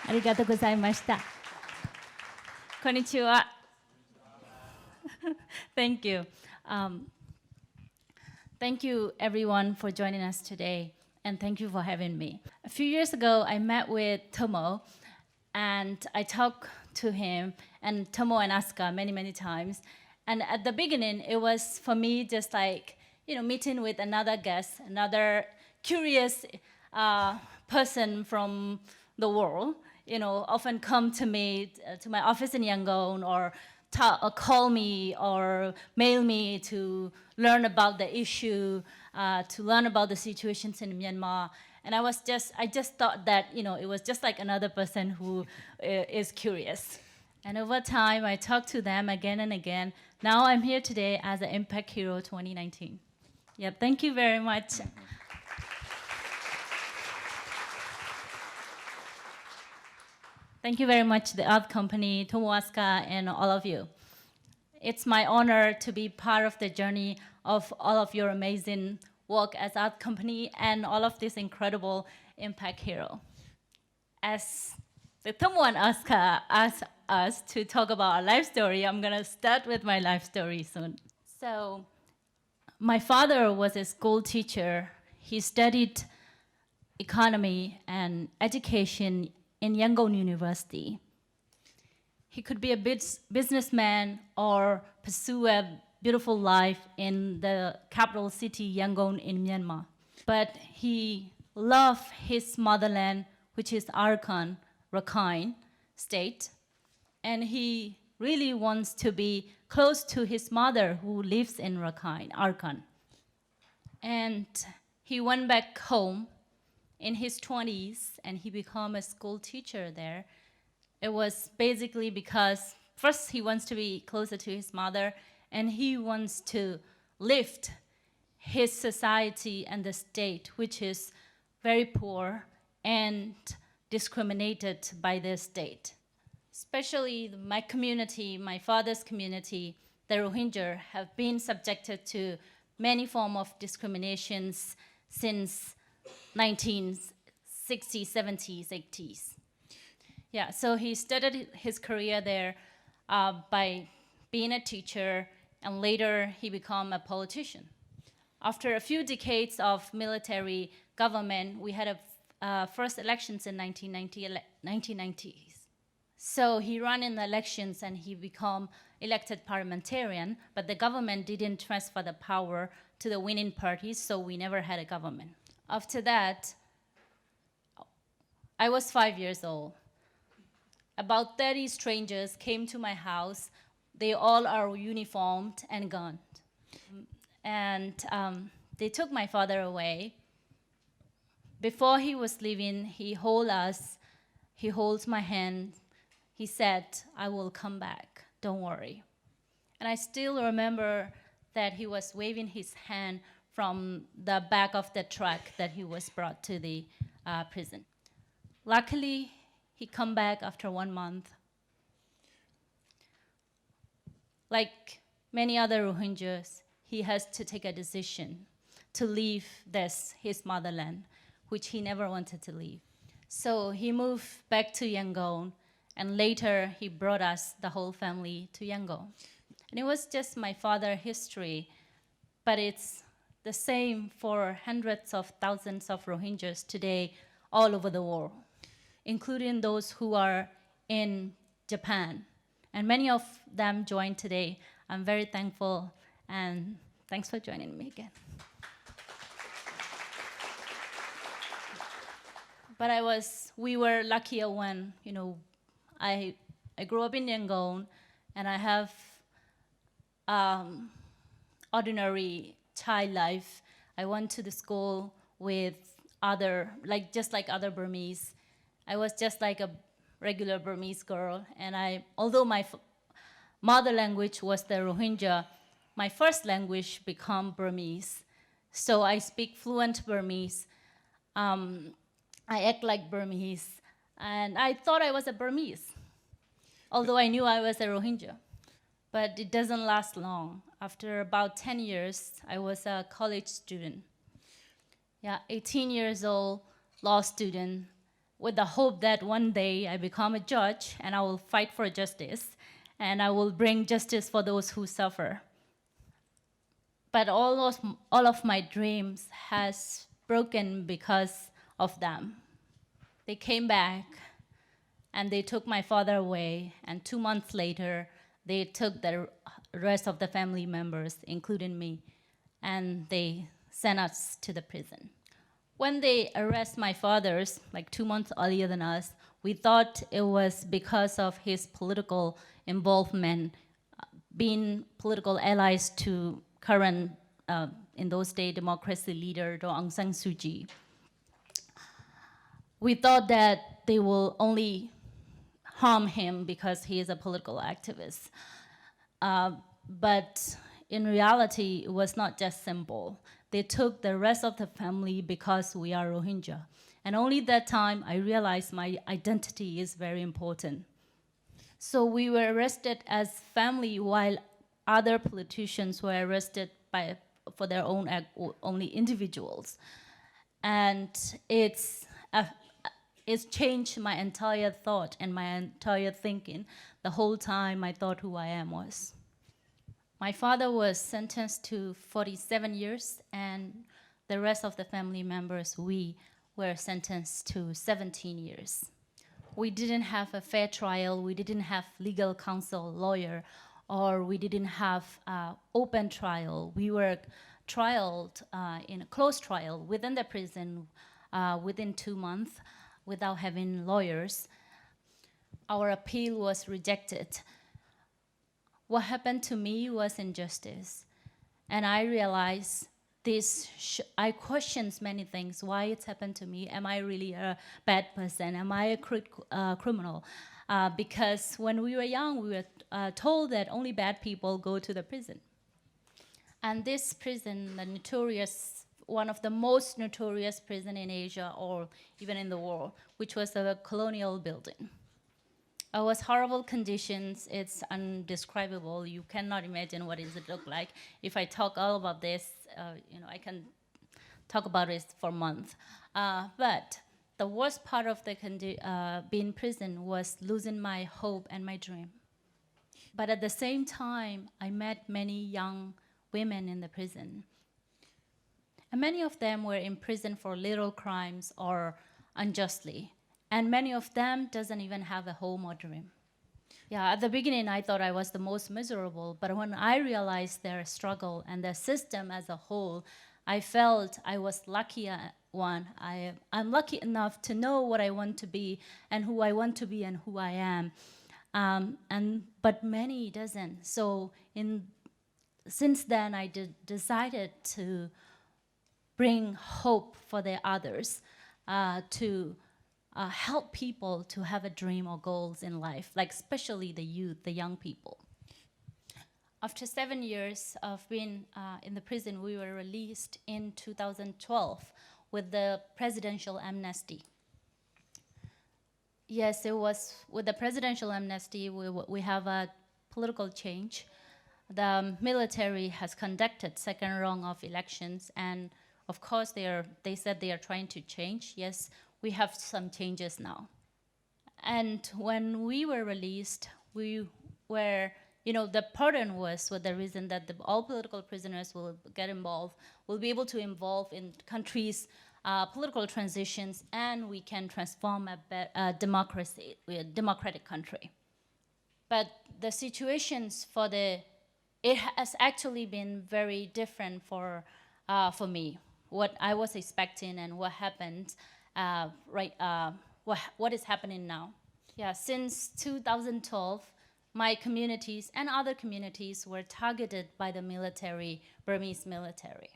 ありがとうございました。こんにちは。Thank you. Thank you everyone for joining us today, and thank you for having me. A few years ago, I met with Tomo, and I talked to him and Tomo and Asuka many times. And at the beginning, it was for me just like, meeting with another guest, another curious person from the world, often come to me, to my office in Yangon, or call me or mail me to learn about the issue, to learn about the situations in Myanmar. And I just thought that, it was just like another person who is curious. And over time, I talked to them again and again. Now I'm here today as an Impact Hero 2019. Yeah, thank you very much. Thank you very much, the Earth Company, Tomo, Asuka, and all of you. It's my honor to be part of the journey of all of your amazing work as Earth Company and all of this incredible Impact Hero. As the Tomo and Asuka asked us to talk about our life story, I'm gonna start with my life story soon. So, my father was a school teacher. He studied economy and education in Yangon University. He could be a businessman or pursue a beautiful life in the capital city, Yangon, in Myanmar. But he loved his motherland, which is Rakhine state, and he really wants to be close to his mother who lives in Rakhine. And he went back home in his 20s, and he became a school teacher there. It was basically because first he wants to be closer to his mother, and he wants to lift his society and the state, which is very poor and discriminated by the state. Especially my community, my father's community, the Rohingya, have been subjected to many forms of discriminations since 1960s, 70s, 80s. Yeah, so he started his career there by being a teacher, and later he became a politician. After a few decades of military government, we had a first elections in 1990s. So he ran in the elections and he became elected parliamentarian, but the government didn't transfer the power to the winning party, so we never had a government. After that, I was 5 years old. About 30 strangers came to my house. They all are uniformed and gunned. And they took my father away. Before he was leaving, he holds my hand. He said, "I will come back, don't worry." And I still remember that he was waving his hand from the back of the truck that he was brought to the prison. Luckily, he come back after 1 month. Like many other Rohingyas, he has to take a decision to leave his motherland, which he never wanted to leave. So he moved back to Yangon, and later he brought us, the whole family, to Yangon. And it was just my father's history, but it's the same for hundreds of thousands of Rohingyas today all over the world, including those who are in Japan. And many of them joined today. I'm very thankful, and thanks for joining me again. But we were luckier when, I grew up in Yangon, and I have ordinary child life. I went to the school with just like other Burmese. I was just like a regular Burmese girl, and although my mother language was the Rohingya, my first language became Burmese. So I speak fluent Burmese. I act like Burmese, and I thought I was a Burmese, although I knew I was a Rohingya. But it doesn't last long. After about 10 years, I was a college student. 18 years old, law student. with the hope that one day I become a judge and I will fight for justice and I will bring justice for those who suffer. But all of my dreams has broken because of them. They came back and they took my father away, and 2 months later, they took the rest of the family members, including me, and they sent us to the prison. When they arrest my father's, like 2 months earlier than us, we thought it was because of his political involvement, being political allies to current, in those days, democracy leader Aung San Suu Kyi. We thought that they will only harm him because he is a political activist. But in reality, it was not just simple. They took the rest of the family because we are Rohingya. And only that time I realized my identity is very important. So we were arrested as family while other politicians were arrested for their own only individuals. And it's changed my entire thought and my entire thinking. The whole time I thought who I am was. My father was sentenced to 47 years, and the rest of the family members, we were sentenced to 17 years. We didn't have a fair trial, we didn't have legal counsel, lawyer, or we didn't have open trial. We were trialed in a closed trial within the prison within 2 months without having lawyers. Our appeal was rejected. What happened to me was injustice. And I realized I questioned many things, why it's happened to me. Am I really a bad person? Am I a criminal? Because when we were young, we were told that only bad people go to the prison. And this prison, one of the most notorious prison in Asia or even in the world, which was a colonial building. It was horrible conditions. It's undescribable. You cannot imagine what does it look like. If I talk all about this, I can talk about it for months. But the worst part of being in prison was losing my hope and my dream. But at the same time, I met many young women in the prison. And many of them were in prison for little crimes or unjustly. And many of them doesn't even have a home or dream. Yeah, at the beginning, I thought I was the most miserable, but when I realized their struggle and the system as a whole, I felt I was lucky one. I'm lucky enough to know what I want to be and who I want to be and who I am. But many doesn't. So since then, I decided to bring hope for the others, to help people to have a dream or goals in life, like especially the youth, the young people. After 7 years of being in the prison, we were released in 2012 with the presidential amnesty. Yes, it was with the presidential amnesty, we have a political change. The military has conducted second round of elections, and of course they said they are trying to change. Yes, we have some changes now. And when we were released, we were, the pardon was with the reason that all political prisoners will be able to involve in countries' political transitions, and we can transform a democratic country. But the situations it has actually been very different for me. What I was expecting and what happened, what is happening now. Yeah, since 2012, my communities and other communities were targeted by the Burmese military.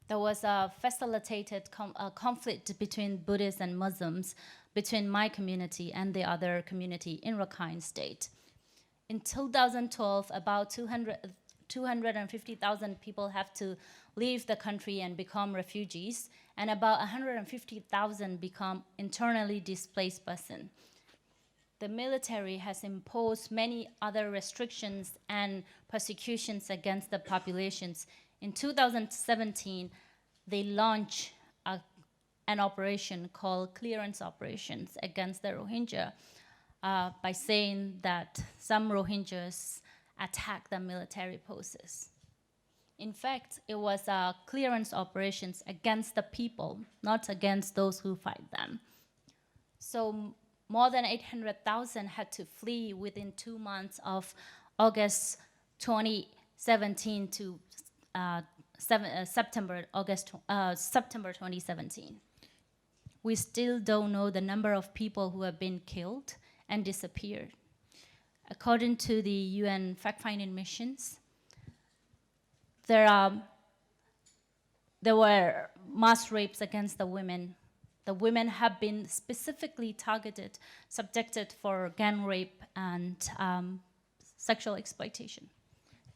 There was a facilitated conflict between Buddhists and Muslims between my community and the other community in Rakhine State. In 2012, about 250,000 people have to leave the country and become refugees, and about 150,000 become internally displaced persons. The military has imposed many other restrictions and persecutions against the populations. In 2017, they launched a an operation called clearance operations against the Rohingya by saying that some Rohingyas attacked the military posts. In fact, it was clearance operations against the people, not against those who fight them. So more than 800,000 had to flee within 2 months of August 2017 to September 2017. We still don't know the number of people who have been killed and disappeared. According to the UN fact-finding missions, there were mass rapes against the women. The women have been specifically targeted, subjected for gang rape and sexual exploitation.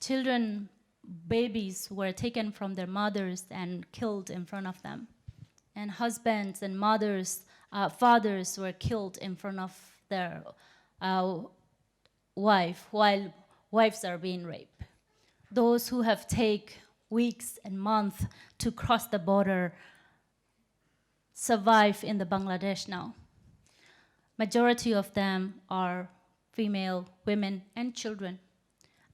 Children, babies were taken from their mothers and killed in front of them. And husbands and mothers, fathers were killed in front of their wife while wives are being raped. Those who have taken weeks and months to cross the border survive in the Bangladesh now. Majority of them are female, women, and children.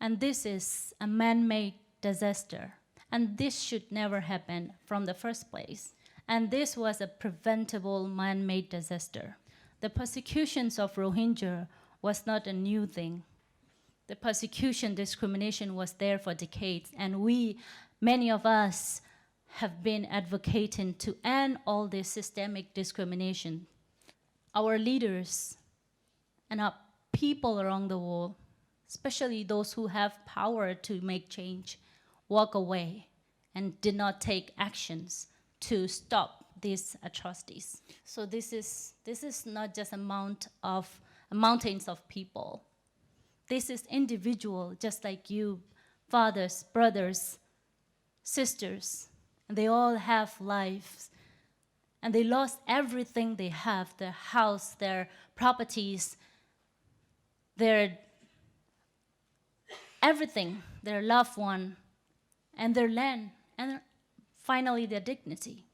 And this is a man-made disaster. And this should never happen from the first place. And this was a preventable man-made disaster. The persecutions of Rohingya was not a new thing. The persecution, discrimination was there for decades, and many of us, have been advocating to end all this systemic discrimination. Our leaders and our people around the world, especially those who have power to make change, walk away and did not take actions to stop these atrocities. So this is not just mountains of people. This is individual, just like you, fathers, brothers, sisters, and they all have lives. And they lost everything they have, their house, their properties, their everything, their loved one, and their land, and finally their dignity.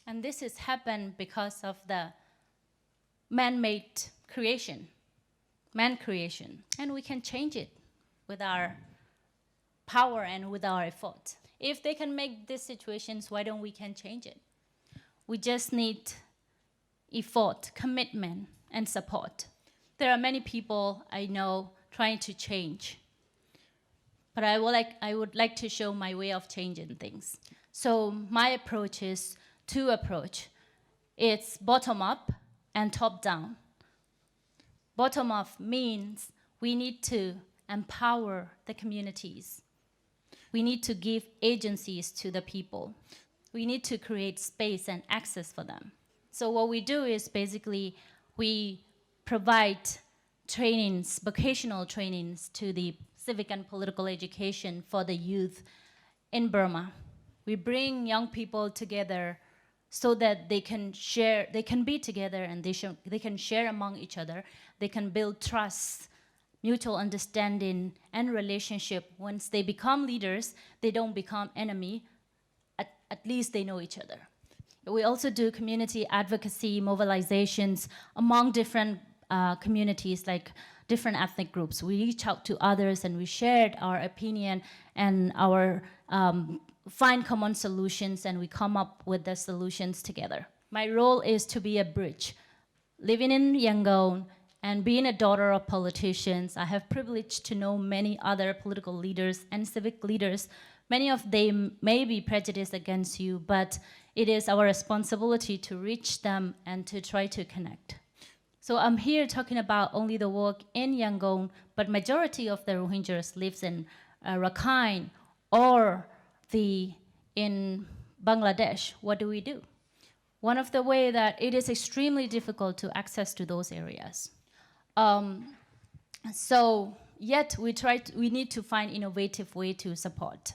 And this has happened because of the man-made creation, man creation. And we can change it with our power and with our effort. If they can make these situations, why don't we can change it? We just need effort, commitment, and support. There are many people I know trying to change. But I would like to show my way of changing things. So my approach is two approach. It's bottom up and top down. Bottom up means we need to empower the communities. We need to give agencies to the people. We need to create space and access for them. So what we do is basically we provide trainings, vocational trainings to the civic and political education for the youth in Burma. We bring young people together so that they can be together and they can share among each other. They can build trust, mutual understanding, and relationship. Once they become leaders, they don't become enemy. At least they know each other. We also do community advocacy mobilizations among different communities, like different ethnic groups. We reach out to others and we shared our opinion and our find common solutions, and we come up with the solutions together. My role is to be a bridge. Living in Yangon and being a daughter of politicians, I have privilege to know many other political leaders and civic leaders. Many of them may be prejudiced against you, but it is our responsibility to reach them and to try to connect. So I'm here talking about only the work in Yangon, but majority of the Rohingyas lives in Rakhine or in Bangladesh. What do we do? One of the way that it is extremely difficult to access to those areas. So yet we need to find innovative way to support.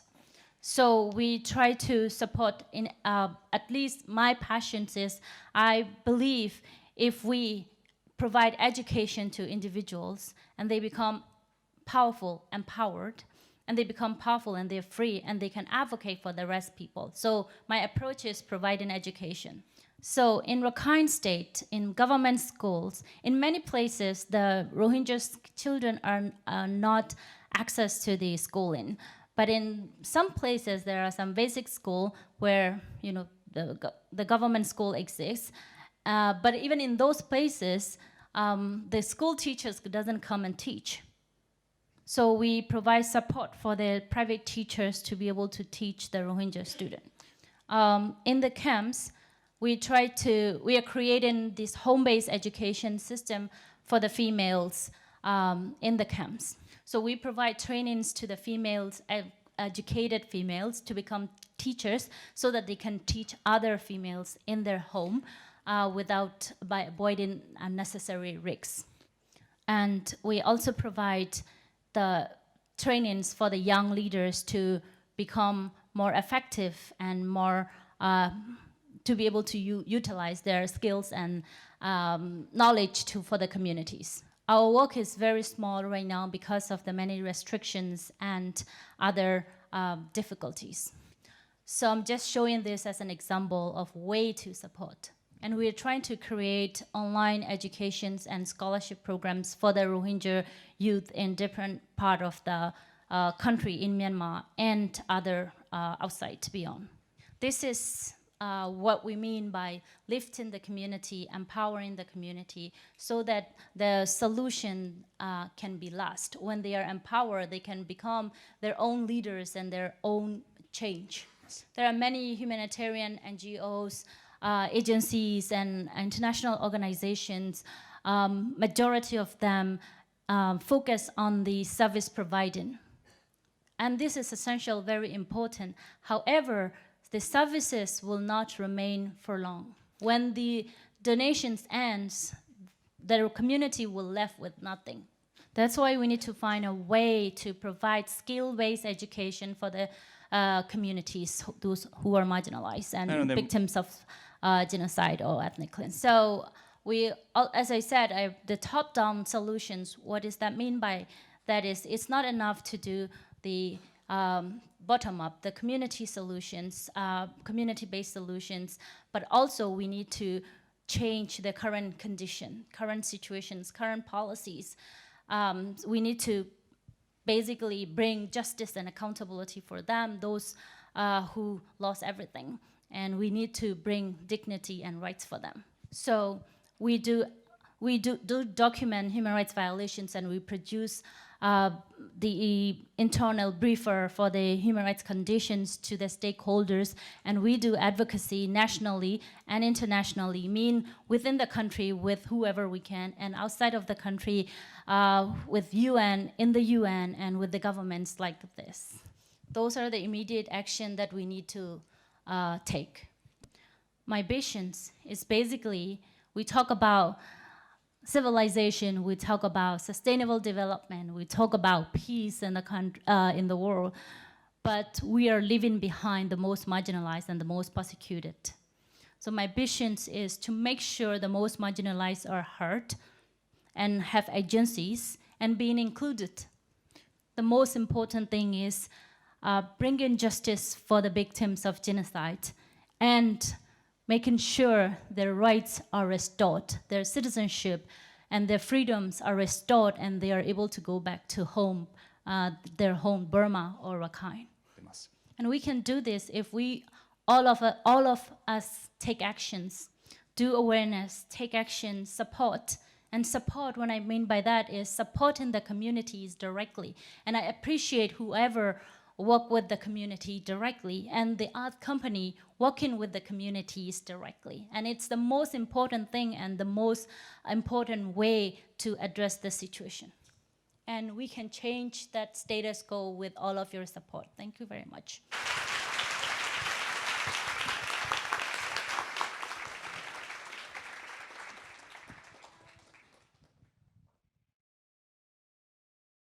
So we try to support in at least my passion is I believe if we provide education to individuals and they become powerful, empowered, and they become powerful and they're free and they can advocate for the rest people. So my approach is providing education. So in Rakhine State, in government schools, in many places, the Rohingya children are not access to the schooling. But in some places, there are some basic school where the government school exists. But even in those places, the school teachers doesn't come and teach. So we provide support for the private teachers to be able to teach the Rohingya student. In the camps, we are creating this home-based education system for the females in the camps. So we provide trainings to the females, educated females, to become teachers so that they can teach other females in their home by avoiding unnecessary risks. And we also provide the trainings for the young leaders to become more effective and more to be able to utilize their skills and knowledge for the communities. Our work is very small right now because of the many restrictions and other difficulties. So I'm just showing this as an example of way to support. And we're trying to create online educations and scholarship programs for the Rohingya youth in different part of the country in Myanmar and other outside beyond. This is what we mean by lifting the community, empowering the community, so that the solution can be last. When they are empowered, they can become their own leaders and their own change. There are many humanitarian NGOs, agencies, and international organizations. Majority of them focus on the service providing. And this is essential, very important. However, the services will not remain for long. When the donations ends, the community will left with nothing. That's why we need to find a way to provide skill-based education for the communities, those who are marginalized and victims of genocide or ethnic cleansing. So we, as I said, the top-down solutions, what does that mean by that is it's not enough to do the bottom-up, the community solutions, community-based solutions, but also we need to change the current condition, current situations, current policies. We need to basically bring justice and accountability for them, those who lost everything. And we need to bring dignity and rights for them. So we do document human rights violations, and we produce the internal briefer for the human rights conditions to the stakeholders, and we do advocacy nationally and internationally, within the country with whoever we can, and outside of the country with UN, in the UN, and with the governments like this. Those are the immediate action that we need to take. My visions is basically, we talk about civilization, we talk about sustainable development, we talk about peace in the world, but we are leaving behind the most marginalized and the most persecuted. So my vision is to make sure the most marginalized are heard and have agencies and being included. The most important thing is bringing justice for the victims of genocide and making sure their rights are restored, their citizenship and their freedoms are restored, and they are able to go back to home, their home, Burma or Rakhine. And we can do this if all of us take actions, do awareness, take action, support. And support, what I mean by that is supporting the communities directly. And I appreciate whoever work with the community directly, and the art company working with the communities directly. And it's the most important thing and the most important way to address the situation. And we can change that status quo with all of your support. Thank you very much.